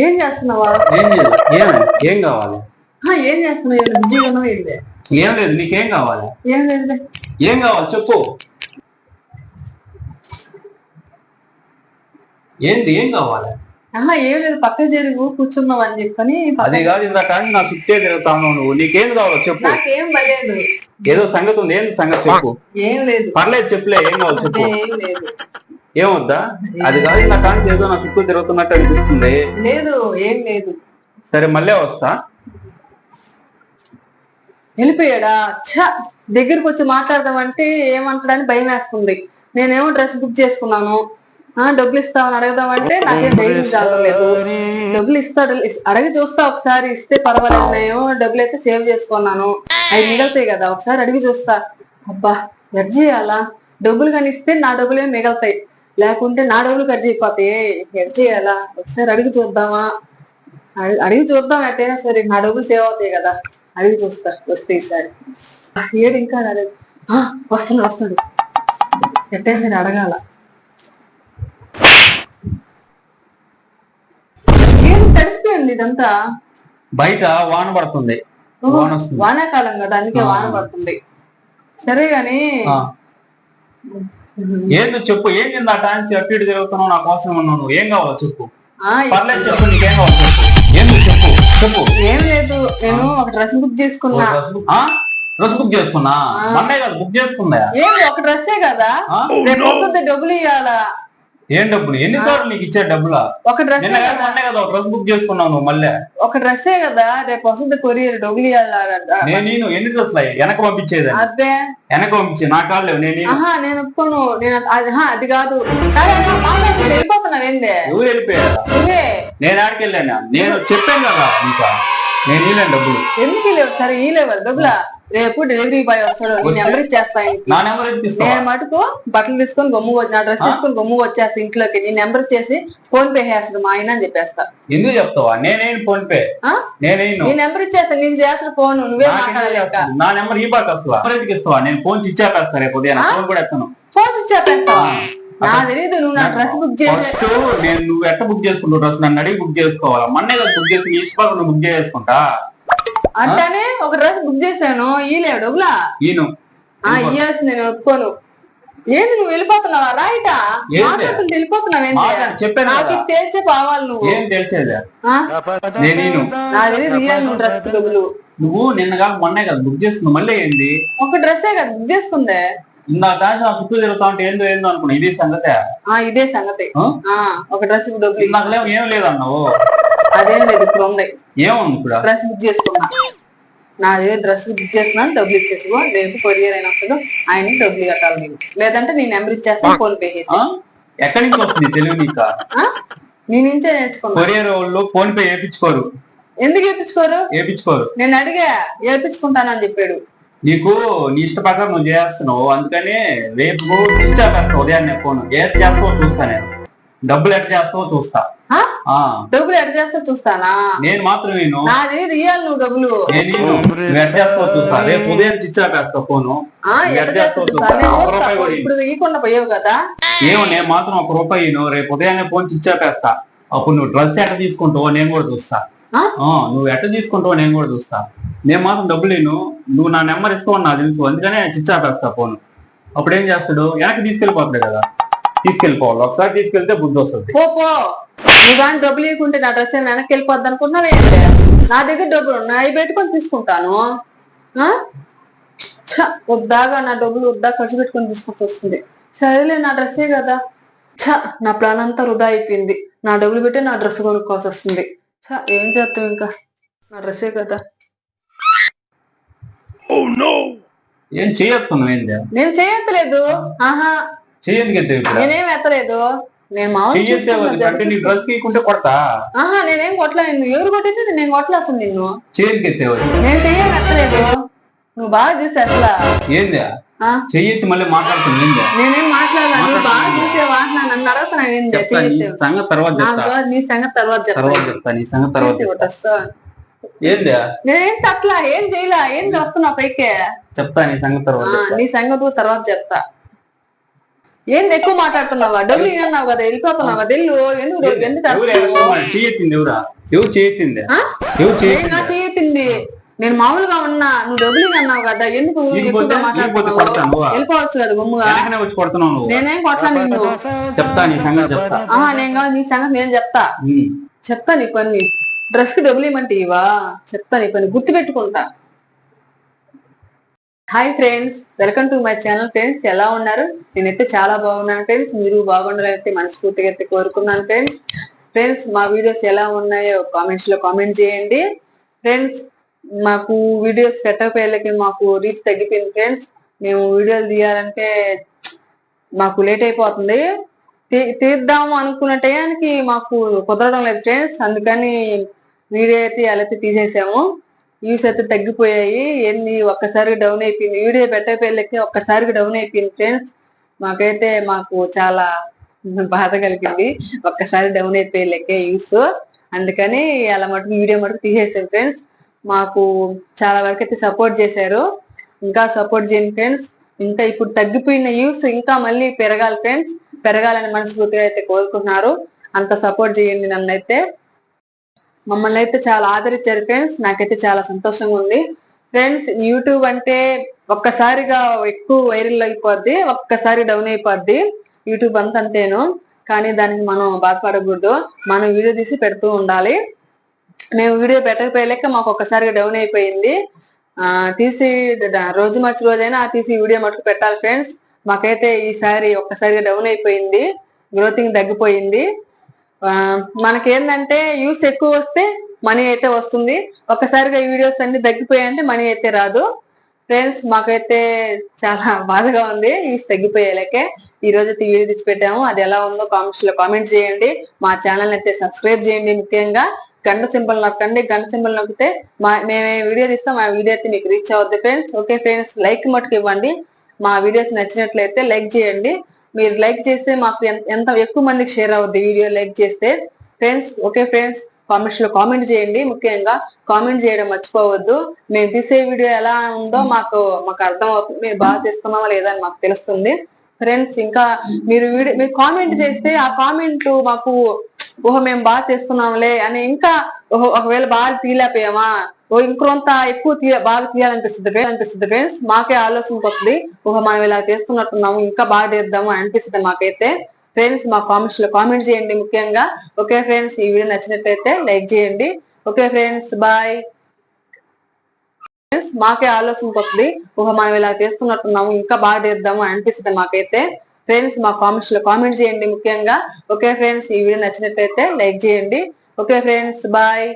ఏం చేస్తున్నావా? ఏం కావాలి? ఏం చేస్తున్నావు? బిజీగా ఉన్నావు? ఏం లేదు. నీకేం కావాలి? ఏం లేదు. ఏం కావాలి చెప్పు. ఏం కావాలి? ఏం లేదు, పక్క జరుగు కూర్చున్నావు అని చెప్పని. అది కాదు, ఇందాక నా చుట్టే తిరుగుతాను. నువ్వు నీకేం కావాలో చెప్పు. నాకేం పర్లేదు. ఏదో సంగతి ఉంది. ఏంది సంగతి చెప్పు. ఏం లేదు. పర్లేదు చెప్పులే. ఏం కావాలి చెప్పు. ఏం లేదు. ఏమొద్దా? అది కాదు, నా కాంచి ఏదో నా చుట్టూ తిరుగుతున్నట్టు అనిపిస్తుంది. లేదు, ఏం లేదు. సరే మళ్ళీ వస్తా. వెళ్ళిపోయాడా? దగ్గరకు వచ్చి మాట్లాడదామంటే ఏమంటాడని భయం వేస్తుంది. నేనేమో డ్రెస్ బుక్ చేసుకున్నాను. డబ్బులు ఇస్తామని అడగదామంటే నాకేం ధైర్యం చాలలేదు. డబ్బులు ఇస్తాడు, అడిగి చూస్తా. ఒకసారి ఇస్తే పర్వాలేదు, డబ్బులు అయితే సేవ్ చేసుకున్నాను. అవి మిగలుతాయి కదా, ఒకసారి అడిగి చూస్తా. అబ్బా ఎట్ చేయాలా? డబ్బులు కానీ ఇస్తే నా డబ్బులు ఏమి మిగలుతాయి, లేకుంటే నా డబ్బులు ఖర్చు అయిపోతాయి. ఎట్ చేయాలా? ఒకసారి అడిగి చూద్దామా? అడిగి చూద్దాం. ఎట్టయినా సరే నా డబ్బులు సేవ్ అవుతాయి కదా, అడిగి చూస్తా. వస్తే ఈసారి ఏడు ఇంకా రాలేదు. వస్తాడు. ఎట్టయినా సరే అడగాల. ఏం తడిసిపోయింది ఇదంతా? బయట వాన పడుతుంది. వానాకాలం కదా, అందుకే వాన పడుతుంది. సరే గాని ఏందో చెప్పు. ఏం నా టాన్స్ అటు ఇటు తిరుగుతున్నావు? నా కోసం ఉన్నావు. నువ్వు ఏం కావాలో చెప్పు. పర్లేదు చెప్పు. నీకేం కావాలో చెప్పు. ఏందో చెప్పు. ఏం లేదు, నేను ఒక డ్రెస్ బుక్ చేసుకున్నా. డ్రెస్ బుక్ చేసుకున్నా? మొన్నే కదా బుక్ చేసుకుందా? ఏంటి ఒక డ్రెస్సే కదా, రేపు వస్తుంది డబ్బులు ఇవ్వాలా. ఏం డబ్బులు? ఎన్నిసార్లు నీకు ఇచ్చే డబ్బులా? ఒక డ్రెస్ మొన్నే కదా ఒక డ్రెస్ బుక్ చేసుకున్నావు నువ్వు. మళ్ళీ ఒక డ్రెస్సే కదా, రేపు వస్తుంది కొరియర్, డబ్బులు ఇవ్వాలా. నేను ఎన్ని డ్రెస్సులు అయ్యి వెనక పంపించేది? అబ్బే వెనక పంపించే నా కాళ్ళు. నేను ఒప్పుకోను. అది కాదు. మాట్లాడుకుంటూ వెళ్ళిపోతున్నావేందే? నువ్వు వెళ్ళిపోయా? నువ్వే. నేను ఆడికి వెళ్ళానా? నేను చెప్పాను కదా నీకు, నేను ఇవ్వలేను డబ్బులు. ఎందుకు లేవు? సరే ఇవ్వలేవు డబ్బులా. రేపు డెలివరీ బాయ్ వస్తాడు, నీ నెంబర్ ఇచ్చేస్తా. నేను మటుకు బట్టలు తీసుకొని గమ్ము నా డ్రెస్ తీసుకొని గమ్ము వచ్చేస్తా ఇంట్లోకి. నీ నెంబర్ ఇచ్చేసి ఫోన్ పే చేస్తాడు మా ఆయన అని చెప్పేస్తా. ఎందుకు చెప్తావా? నేనేం ఫోన్ పే? నీ నెంబర్ ఇచ్చేస్తా. నేను చేస్తాను ఫోన్, నువ్వే మాట్లాడలేక. నా నెంబర్ ఈ బాగా వస్తావా? ఇస్తావా? నేను ఫోన్ ఇచ్చేస్తా. రేపు ఫోన్ కూడా ఎత్తాను. ఫోన్ ఇచ్చేస్తావా? నా తెలీదు. నువ్వు నా డ్రెస్ బుక్ చేసి నువ్వు ఎట్లా బుక్ చేసుకుంటావు డ్రెస్? నన్ను అడిగి బుక్ చేసుకోవాలా? మొన్నే కదా బుక్ చేసుకుని ఇష్టపడ నువ్వు బుక్ చేసుకుంటా. అంటానే ఒక డ్రెస్ బుక్ చేశాను. ఈలేవు డబ్బులా? ఇయ్యాల్సింది. నేను ఒప్పుకోను. ఏంది నువ్వు వెళ్ళిపోతున్నావా? రైటా మాట్లాడుతుంటే వెళ్ళిపోతున్నావు. నాకు తెలిసే పోవాలి. నువ్వు ఏం తెలిసేది? నా తెలియదు. ఇయ్యాలి నువ్వు డ్రెస్ డబ్బులు. నువ్వు నిన్న కాక మొన్నే కదా బుక్ చేసుకున్నావు. మళ్ళీ ఏంది? ఒక డ్రెస్సే కదా బుక్ చేసుకుందే. నా డాన్స్ చుట్టూ తిరుగుతా ఉంటే ఏందో అనుకున్నా. ఇదే సంగతే? ఇదే సంగతి. ఒక డ్రెస్ డబ్బులు నాకు ఏం లేదన్నావు. అదేం లేదు, ఇప్పుడు ఉంది. ఏముంది? ఇప్పుడు డ్రెస్ బుక్ చేసుకున్నా. నా దగ్గర డ్రెస్ బుక్ చేస్తున్నాను, డబ్బులు ఇచ్చేసుకో. రేపు కొరియర్ అయినా వస్తాడు, ఆయన డబ్బులు కట్టాలి నీకు. లేదంటే నీ నెంబర్ ఇచ్చేస్తాను, ఫోన్ పే చేసి. ఎక్కడి నుంచి వస్తుంది తెలివి నీకు? నీ నుంచే నేర్చుకున్నా. కొరియర్ వాళ్ళు ఫోన్ పే వేయించుకోరు. ఎందుకు వేయించుకోరు? నేను అడిగా, వేయించుకుంటానని చెప్పాడు. నీకు నీ ఇష్ట ప్రకారం నువ్వు చేస్తున్నావు, అందుకని రేపు ఇచ్చేస్తావు ఉదయాన్నే ఫోన్. ఏం చేస్తావో చూస్తా. నేను డబ్బులు ఎట్లా చేస్తావో చూస్తా. డబ్బులు ఎట్లా చేస్తావు చూస్తానా? నేను మాత్రం నాది ఇయ్యాలి నువ్వు డబ్బులు. నువ్వు ఎట్లా చేస్తావో చూస్తా. రేపు ఉదయం ఇచ్చేస్తావు ఫోను. ఇప్పుడు ఇవ్వకుండా పోయావు కదా. నేను మాత్రం ₹1 రేపు ఉదయాన్నే ఫోన్ ఇచ్చేస్తా. అప్పుడు నువ్వు డ్రెస్ ఎట్లా తీసుకుంటావో నేను కూడా చూస్తా. నువ్వు ఎట్లా తీసుకుంటావో నేను కూడా చూస్తా. నేను మాత్రం డబ్బులు నువ్వు నా నెంబర్ ఇస్తావు నాకు తెలుసు, అందుకనే చిచ్చాపేస్తా ఫోన్. అప్పుడు ఏం చేస్తాడు? వెనక్కి తీసుకెళ్ళిపోతాడు కదా. తీసుకెళ్ళిపోవాలి. ఒకసారి తీసుకెళ్తే బుద్ధి వస్తుంది. నువ్వు కానీ డబ్బులు ఇవ్వకుంటే నా డ్రెస్ వెనక్కి వెళ్ళిపోద్ది అనుకున్నావే? నా దగ్గర డబ్బులు ఉన్నాయి, పెట్టుకొని తీసుకుంటాను. వద్దాగా నా డబ్బులు వద్దా ఖర్చు పెట్టుకొని తీసుకొచ్చి వస్తుంది. సరేలే, నా డ్రెస్సే కదా. నా ప్లాన్ అంతా వృధా అయిపోయింది. నా డబ్బులు పెట్టి నా డ్రెస్ కొనుక్కోవాల్సి వస్తుంది. ఏం చేస్తాం ఇంకా, నా డ్రెస్సే కదా. ఏం చేయొస్తున్నావు? ఏంటి? నేను చేయట్లేదు. నేనేం ఎత్తలేదు. నేను నేనేం కొట్టలే. నిన్ను ఎవరు కొట్టింది? నేను కొట్టలే అసలు. నిన్ను నేను చెయ్యం ఎత్తలేదు. నువ్వు బాగా చూసి ఎట్లా చెయ్యెత్తి మళ్ళీ మాట్లాడుతుంది. నేనేం మాట్లాడాను? నువ్వు బాగా చూసే వాటినా నన్ను అడుగుతున్నావు. ఏంది సంగతి తర్వాత నీ సంగతి తర్వాత చెప్తా. నీ సంగతి తర్వాత నేనేం తట్లా, ఏం చేయలా. ఏంది వస్తున్నా పైకే? చెప్తా నీ సంగతి తర్వాత. నీ సంగతి తర్వాత చెప్తా. ఏంది ఎక్కువ మాట్లాడుతున్నావా? డబ్బులు ఇవ్వన్నావు కదా, వెళ్ళిపోతున్నావు కదా, వెళ్ళు. ఎందుకు చేయెత్తింది ఎవరా? ఎవరు చేయెత్తింది? నా చేయెత్తింది? నేను మామూలుగా ఉన్నా, నువ్వు డబ్బులు అన్నావు కదా, ఎందుకు ఎక్కువగా మాట్లాడుతున్నావు? వెళ్ళిపోవచ్చు కదా గుమ్ముగా. వచ్చి కొడుతున్నావు. నేనేం కొట్టా నిన్ను. చెప్తా నీ సంగతి చెప్తా. నేను కాదు, నీ సంగతి నేను చెప్తా నీ పని. డ్రెస్ కి డబ్బులు ఇవ్వమంటే ఇవా? చెప్తా నీ పని, గుర్తు పెట్టుకుంటా. Hi friends, welcome to my channel. Friends ఎలా ఉన్నారు? నేనైతే చాలా బాగున్నాను ఫ్రెండ్స్. మీరు బాగుండాలైతే మనస్ఫూర్తిగా అయితే కోరుకున్నాను ఫ్రెండ్స్. ఫ్రెండ్స్ మా వీడియోస్ ఎలా ఉన్నాయో కామెంట్స్ లో కామెంట్ చేయండి ఫ్రెండ్స్. మాకు వీడియోస్ పెట్టకపోయేళ్ళకి మాకు రీచ్ తగ్గిపోయింది ఫ్రెండ్స్. మేము వీడియోలు తీయాలంటే మాకు లేట్ అయిపోతుంది. తీద్దాము అనుకున్న టయానికి మాకు కుదరడం లేదు ఫ్రెండ్స్. అందుకని వీడియో అయితే అలా తీసేసాము. వ్యూస్ అయితే తగ్గిపోయాయి. ఏంది ఒక్కసారిగా డౌన్ అయిపోయింది. వీడియో పెట్టకపోయేళ్ళకి ఒక్కసారిగా డౌన్ అయిపోయింది ఫ్రెండ్స్. మాకు చాలా బాధ కలిగింది. ఒక్కసారి డౌన్ అయిపోయేళ్ళకే వ్యూస్. అందుకని అలా మటుకు వీడియో మటుకు తీసేసాం ఫ్రెండ్స్. మాకు చాలా వరకు అయితే సపోర్ట్ చేశారు. ఇంకా సపోర్ట్ చేయండి ఫ్రెండ్స్. ఇంకా ఇప్పుడు తగ్గిపోయిన వ్యూస్ ఇంకా మళ్ళీ పెరగాలి ఫ్రెండ్స్. పెరగాలని మనస్ఫూర్తిగా అయితే కోరుకుంటున్నారు. అంత సపోర్ట్ చేయండి నన్ను అయితే. మమ్మల్ని అయితే చాలా ఆదరించారు ఫ్రెండ్స్. నాకైతే చాలా సంతోషంగా ఉంది ఫ్రెండ్స్. యూట్యూబ్ అంటే ఒక్కసారిగా ఎక్కువ వైరల్ అయిపోద్ది, ఒక్కసారి డౌన్ అయిపోద్ది. యూట్యూబ్ అంతేను. కానీ దానికి మనం బాధపడకూడదు. మనం వీడియో తీసి పెడుతూ ఉండాలి. మేము వీడియో పెట్టకపోయలేక మాకు ఒక్కసారిగా డౌన్ అయిపోయింది. తీసి రోజు మంచి రోజైనా తీసి వీడియో మటుకు పెట్టాలి ఫ్రెండ్స్. మాకైతే ఈసారి ఒక్కసారిగా డౌన్ అయిపోయింది, గ్రోతింగ్ తగ్గిపోయింది. మనకేందంటే వ్యూస్ ఎక్కువ వస్తే మనీ అయితే వస్తుంది. ఒక్కసారిగా వీడియోస్ అన్ని తగ్గిపోయాయంటే మనీ అయితే రాదు ఫ్రెండ్స్. మాకైతే చాలా బాధగా ఉంది. వ్యూస్ తగ్గిపోయేలాకే ఈ రోజు అయితే వీడియో తీసి పెట్టాము. అది ఎలా ఉందో కామెంట్స్ లో కామెంట్ చేయండి. మా ఛానల్ అయితే సబ్స్క్రైబ్ చేయండి. ముఖ్యంగా గంట సింబల్ నొక్కండి. గంట సింబల్ నొక్కితే మేము వీడియో తీస్తాం, ఆ వీడియో అయితే మీకు రీచ్ అవుద్ది ఫ్రెండ్స్. ఓకే ఫ్రెండ్స్, లైక్ మటుకు ఇవ్వండి. మా వీడియోస్ నచ్చినట్లయితే లైక్ చేయండి. మీరు లైక్ చేస్తే మాకు ఎంత ఎక్కువ మందికి షేర్ అవుద్ది వీడియో లైక్ చేస్తే ఫ్రెండ్స్. ఓకే ఫ్రెండ్స్, కామెంట్స్ లో కామెంట్ చేయండి. ముఖ్యంగా కామెంట్ చేయడం మర్చిపోవద్దు. మేము తీసే వీడియో ఎలా ఉందో మాకు అర్థం అవుతుంది. మీరు బాగా తీస్తున్నామా లేదా అని మాకు తెలుస్తుంది ఫ్రెండ్స్. ఇంకా మీరు కామెంట్ చేస్తే ఆ కామెంట్లు మాకు మేము బాగా తీస్తున్నాంలే అని, ఇంకా ఒకవేళ బాగా తీయలేకపోయామా, ఇంకొంత ఎక్కువ బాగా తీయాలనిపిస్తుంది ఫ్రెండ్స్. మాకే ఆలోచనకు వస్తుంది, మనం ఇలా తీస్తున్నట్టున్నాము, ఇంకా బాగా తీద్దాము అని అనిపిస్తుంది మాకైతే ఫ్రెండ్స్. మా కామెంట్స్ లో కామెంట్ చేయండి ముఖ్యంగా. ఓకే ఫ్రెండ్స్, ఈ వీడియో నచ్చినట్లయితే లైక్ చేయండి. Okay friends, bye. మాకే ఆలోచనకు వస్తుంది, మనం ఇలా తీస్తున్నట్టున్నాము, ఇంకా బాగా తీద్దాము అని అనిపిస్తుంది మాకైతే ఫ్రెండ్స్. మా కామెంట్స్ లో కామెంట్ చేయండి ముఖ్యంగా. ఓకే ఫ్రెండ్స్, ఈ వీడియో నచ్చినట్లయితే లైక్ చేయండి. Okay friends, bye.